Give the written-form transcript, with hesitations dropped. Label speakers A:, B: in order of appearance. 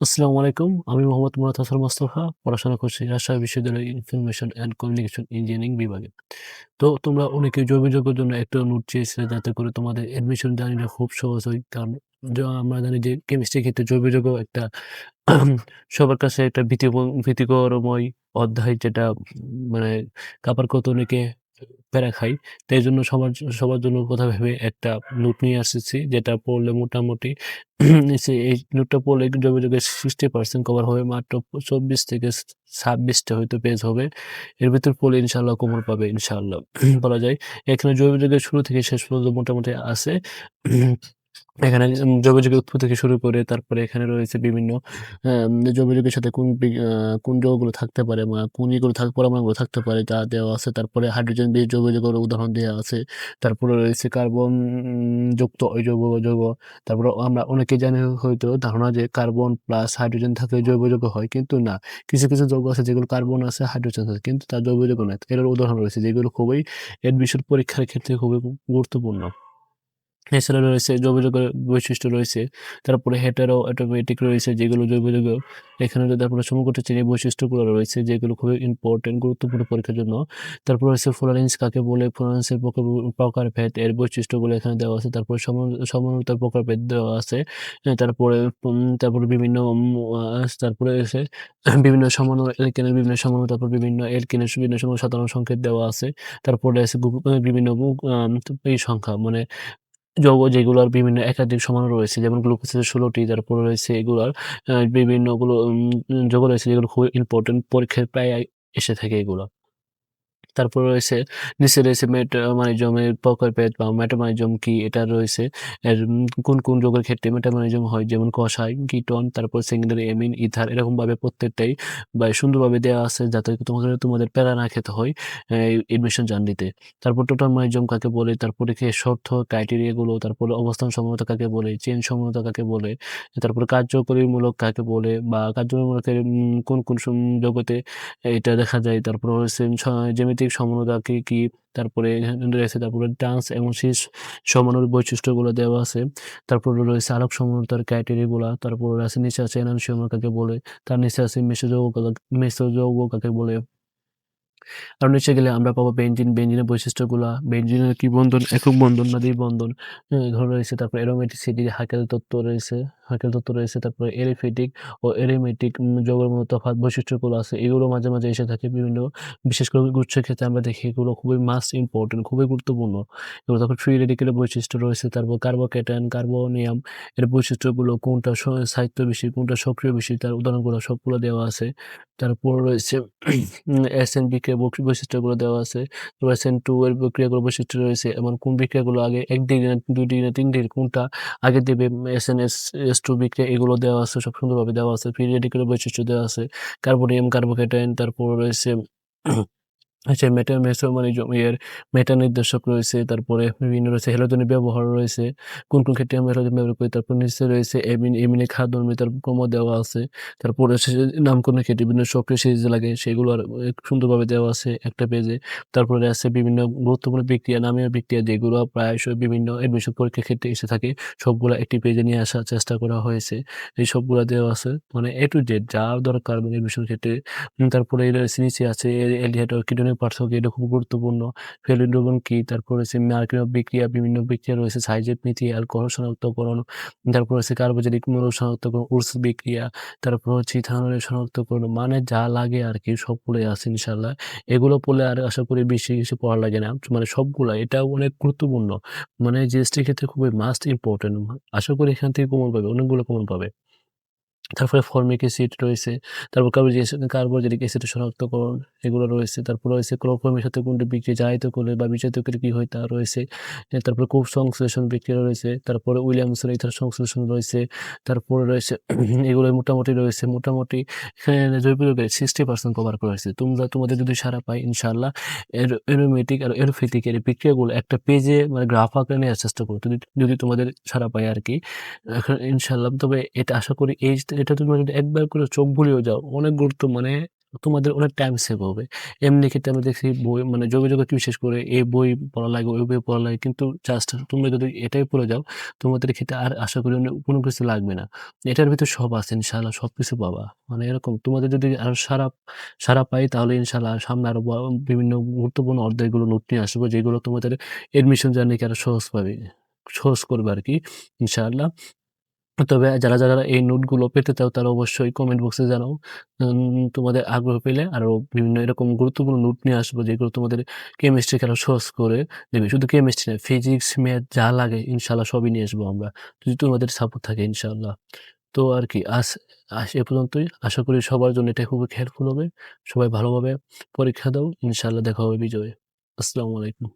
A: আসসালামু আলাইকুম। আমি মোহাম্মদ মুরাদ হাসান মোস্তফা। পড়াশোনা করছি রাজশাহী বিশ্ববিদ্যালয়ের ইনফরমেশন অ্যান্ড কমিউনিকেশন ইঞ্জিনিয়ারিং বিভাগে। তো তোমরা অনেকেই যোগাযোগের জন্য একটা নোট চেয়েছিলে যাতে করে তোমাদের অ্যাডমিশন জার্নিটা খুব সহজ হয়। কারণ আমরা জানি যে কেমিস্ট্রির ক্ষেত্রে জৈব যৌগ একটা সবার কাছে একটা ভীতিকরময় অধ্যায় যেটা মানে কাপার কতনীকে প্যারা খাই। তো এজন্য সবার জন্য কথা ভেবে একটা নোট নিয়ে আসতেছি যেটা পড়লে মোটামুটি এই নোটটা পড়লে যোগাযোগের 60% কভার হবে। মাত্র 24 থেকে 26 টা হয়তো পেজ হবে। এর ভিতর পড়লে ইনশাআল্লাহ কমন পাবে ইনশাআল্লাহ বলা যায়। এখানে যোগাযোগের শুরু থেকে শেষ পর্যন্ত মোটামুটি আছে। এখানে যোগাযোগের উৎস থেকে শুরু করে তারপরে এখানে রয়েছে বিভিন্ন যোগাযোগের সাথে কোন যৌগগুলো থাকতে পারে বা কোন ইগুলো পরমাণুগুলো থাকতে পারে তা দেওয়া আছে। তারপরে হাইড্রোজেন বেস যোগাযোগের উদাহরণ দেয়া আছে। তারপরে রয়েছে কার্বন যুক্ত অজৈব যৌগ। তারপরে আমরা অনেকেই জানি হয়তো ধারণা যে কার্বন প্লাস হাইড্রোজেন থাকলে জৈব যৌগ হয়। কিন্তু না। কিছু যৌগ আছে যেগুলো কার্বন আছে, হাইড্রোজেন আছে কিন্তু তার জৈব যৌগ নয়। এর উদাহরণ রয়েছে যেগুলো খুবই এডমিশন পরীক্ষার ক্ষেত্রে খুবই গুরুত্বপূর্ণ। এছাড়া রয়েছে জৈব যৌগের বৈশিষ্ট্য রয়েছে। তারপরে হেটেরো অটোমেটিক রয়েছে যেগুলো জৈব যৌগ। এখানে যদি আপনারা সমগঠিত শ্রেণীর বৈশিষ্ট্যগুলো রয়েছে যেগুলো খুবই ইম্পোর্টেন্ট গুরুত্বপূর্ণ পরীক্ষার জন্য। তারপর রয়েছে ফ্লোরেন্স কাকে বলে, ফ্লোরেন্সের প্রকারভেদ এর বৈশিষ্ট্যগুলো এখানে দেওয়া আছে। তারপরে সমানতার প্রকারভেদ দেওয়া আছে। তারপরে বিভিন্ন তারপরে এসে বিভিন্ন সমান এলকেনের বিভিন্ন সমাণু, তারপর বিভিন্ন এলকেনের বিভিন্ন সাধারণ সংকেত দেওয়া আছে। তারপরে আছে বিভিন্ন এই সংখ্যা মানে যৌগ যেগুলোর বিভিন্ন একাধিক সমাণু রয়েছে যেমন গ্লুকোজের 16 টি, তারপরে রয়েছে এগুলার বিভিন্নগুলো যৌগ রয়েছে যেগুলো খুবই ইম্পোর্টেন্ট পরীক্ষায় প্রায় এসে থাকে এগুলো। তারপর রয়েছে নিচে রয়েছে মেটামারিজমের প্রকারভেদ বা মেটামারিজম কি এটা রয়েছে। এর কোন যৌগের ক্ষেত্রে মেটামারিজম হয় যেমন কষায়, কিটোন, তারপর সেকেন্ডারি অ্যামিন, ইথার এরকমভাবে প্রত্যেকটাই বা সুন্দরভাবে দেওয়া আছে যাতে তোমাদের প্যারা না খেতে হয় এডমিশন জার্নিতে। তারপর টোটালমারিজম কাকে বলে, তারপরে শর্ত ক্রাইটেরিয়া গুলো, তারপরে অবস্থান সমতা কাকে বলে, চেইন সমতা কাকে বলে, তারপরে কার্যকরীমূলক কাকে বলে বা কার্যকরীমূলকের কোন জগতে এটা দেখা যায়। তারপর হচ্ছে জ্যামিতিক সমানুতা কি? তারপরে এখানে রয়েছে তারপরে ট্রান্স এবং শীর্ষ সমাণুর বৈশিষ্ট্যগুলো দেওয়া আছে। তারপরে রয়েছে আলোক সমানুতার ক্রাইটেরিয়া গুলা। তারপরে আছে নিচে আছে এনানসিয়াম কাকে বলে, তার নিচে আছে মেসোযৌগ কাকে বলে। আর নিচে গেলে আমরা পাবো বেনজিনের বৈশিষ্ট্যগুলা, বেনজিনের কি বন্ধন, একক বন্ধন না দ্বি-বন্ধন এগুলো রয়েছে। তারপর অ্যারোমেটিসিটি, হাকেল তত্ত্ব রয়েছে। তারপরে এরিথমেটিক ও অ্যারোমেটিক যৌগের মধ্যে তফাৎ বৈশিষ্ট্যগুলো আছে। এগুলো মাঝে, মাঝে এসে থাকে বিভিন্ন বিশেষ করে গুচ্ছের ক্ষেত্রে আমরা দেখি এগুলো খুবই মাস্ট ইম্পোর্টেন্ট, খুবই গুরুত্বপূর্ণ। এগুলো তারপর ফ্রি রেডিকেলের বৈশিষ্ট্য রয়েছে। তারপর কার্বোক্যাটায়ন, কার্বনিয়াম এর বৈশিষ্ট্যগুলো কোনটা স্থায়িত্ব বেশি, কোনটা সক্রিয় বেশি তার উদাহরণগুলো সবগুলো দেওয়া আছে। তারপর রয়েছে SN বৈশিষ্ট্যগুলো দেওয়া আছে। তারপর SN2 এর বিক্রিয়াগুলোর বৈশিষ্ট্য রয়েছে। এবং কোন বিক্রিয়াগুলো আগে ১ ডিগ্রি না ২ ডিগ্রি না ৩ ডিগ্রি কোনটা আগে দেবে SNS2 বিক্রিয়া এগুলো দেওয়া আছে। সব সুন্দরভাবে দেওয়া আছে। ফ্রি রেডিকেলের বৈশিষ্ট্য দেওয়া আছে। কার্বনিয়াম, কার্বোক্যাটায়ন তারপর রয়েছে আচ্ছা মেসোমারিজম এর মেটা নির্দেশক রয়েছে। তারপরে বিভিন্ন রয়েছে হ্যালোজেনের ব্যবহার রয়েছে। কোন ক্ষেত্রে আমরা হ্যালোজেন ব্যবহার করি। তারপর নিচে রয়েছে এমিনের খাদ্য-অম্লতার ক্রম দেওয়া আছে। তারপরে হচ্ছে যে নামকরণের ক্ষেত্রে বিভিন্ন সক্রিয় সিরিজ লাগে সেগুলো আর সুন্দরভাবে দেওয়া আছে একটা পেজে। তারপরে আছে বিভিন্ন গুরুত্বপূর্ণ বিক্রিয়া, নামীয় বিক্রিয়া যেগুলো প্রায়শই বিভিন্ন এডমিশন পরীক্ষার ক্ষেত্রে এসে থাকে। সবগুলা একটি পেজে নিয়ে আসার চেষ্টা করা হয়েছে। এই সবগুলা দেওয়া আছে। মানে A to Z যা দরকার এডমিশন ক্ষেত্রে তারপরে এর নিচে আছে এলিয়েট ও কিটোনের পার্থক্য এটা খুব গুরুত্বপূর্ণ। ফেলিডোগন কি? তারপর হচ্ছে মার্কিন বিক্রিয়া, বিভিন্ন বিক্রিয়া রয়েছে সাইজেট নীতি, অ্যালকোহল শনাক্তকরণ, তারপর হচ্ছে কার্বোজেনিক মৌল শনাক্তকরণ, উডস বিক্রিয়া, তারপর হচ্ছে ইথানলের শনাক্তকরণ মানে যা লাগে আরকি সবগুলোই আছে ইনশাআল্লাহ। এগুলো পড়লে আর আশা করি বেশি কিছু পড়া লাগে না। মানে সবগুলা এটাও অনেক গুরুত্বপূর্ণ। মানে জিএসটির ক্ষেত্রে খুবই মাস্ট ইম্পোর্টেন্ট। আশা করি এখান থেকে কমন পাবে, অনেকগুলো কমন পাবে। তারপরে ফরমিক অ্যাসিড রয়েছে। তারপর কার্বোজেনিক অ্যাসিডের শনাক্তকরণ এগুলো রয়েছে। তারপর রয়েছে ক্লোরোফর্মের সাথে কোনটি বিক্রিয়া জাহিত করলে বা বিজারিত করলে কি হয় তা রয়েছে। তারপরে কোভ সংশ্লেষণ বিক্রিয়া রয়েছে। তারপরে উইলিয়ামসন ইথার সংশ্লেষণ রয়েছে। তারপরে রয়েছে এগুলো মোটামুটি রয়েছে। মোটামুটি এখানে জৈব যৌগের 60% কভার করা হয়েছে। তোমাদের যদি সাড়া পাই ইনশাআল্লাহ অ্যারোমেটিক আর অ্যারোফিটিক এর বিক্রিয়াগুলো একটা পেজে মানে গ্রাফ আকারে নেওয়ার চেষ্টা করো। যদি তোমাদের সাড়া পাই আরকি। এখন ইনশাআল্লাহ তবে এটা আশা করি এটা তোমরা যদি একবার করে চোখ বুলিয়েও যাও অনেক গুরুত্ব মানে তোমাদের অনেক টাইম সেভ হবে। এমনি ক্ষেত্রে আমি দেখছি বই মানে যোগাযোগকে বিশেষ করে এই বই পড়া লাগে, ওই বই পড়া লাগে। কিন্তু জাস্ট তোমরা যদি এটাই পড়ে যাও, তোমাদের ক্ষেত্রে আর আশা করি কোনো কিছু লাগবে না। এটার ভিতর সব আছে ইনশাআল্লাহ সবকিছু পাবা। মানে এরকম তোমাদের যদি আরো সাড়া পাই তাহলে ইনশাআল্লাহ সামনে আরো বিভিন্ন গুরুত্বপূর্ণ অধ্যায়গুলো নোট নিয়ে আসবো যেগুলো তোমাদের এডমিশন জার্নিকে আরো সহজ করবে আরকি ইনশাআল্লাহ। তবে যারা এই নোটগুলো পেতে চাও তারা অবশ্যই কমেন্ট বক্সে জানাও। তোমাদের আগ্রহ পেলে আরো বিভিন্ন এরকম গুরুত্বপূর্ণ নোট নিয়ে আসবো যেগুলো তোমাদের কেমিস্ট্রিকে আরো সহজ করে দেবে। শুধু কেমিস্ট্রি না, ফিজিক্স, ম্যাথ যা লাগে ইনশাআল্লাহ সবই নিয়ে আসবো আমরা। যদি তোমাদের সাপোর্ট থাকে ইনশাআল্লাহ। তো আরকি আজ এ পর্যন্তই। আশা করি সবার জন্য এটা খুবই হেল্পফুল হবে। সবাই ভালোভাবে পরীক্ষা দাও। ইনশাআল্লাহ দেখা হবে বিজয়ে। আসসালামু আলাইকুম।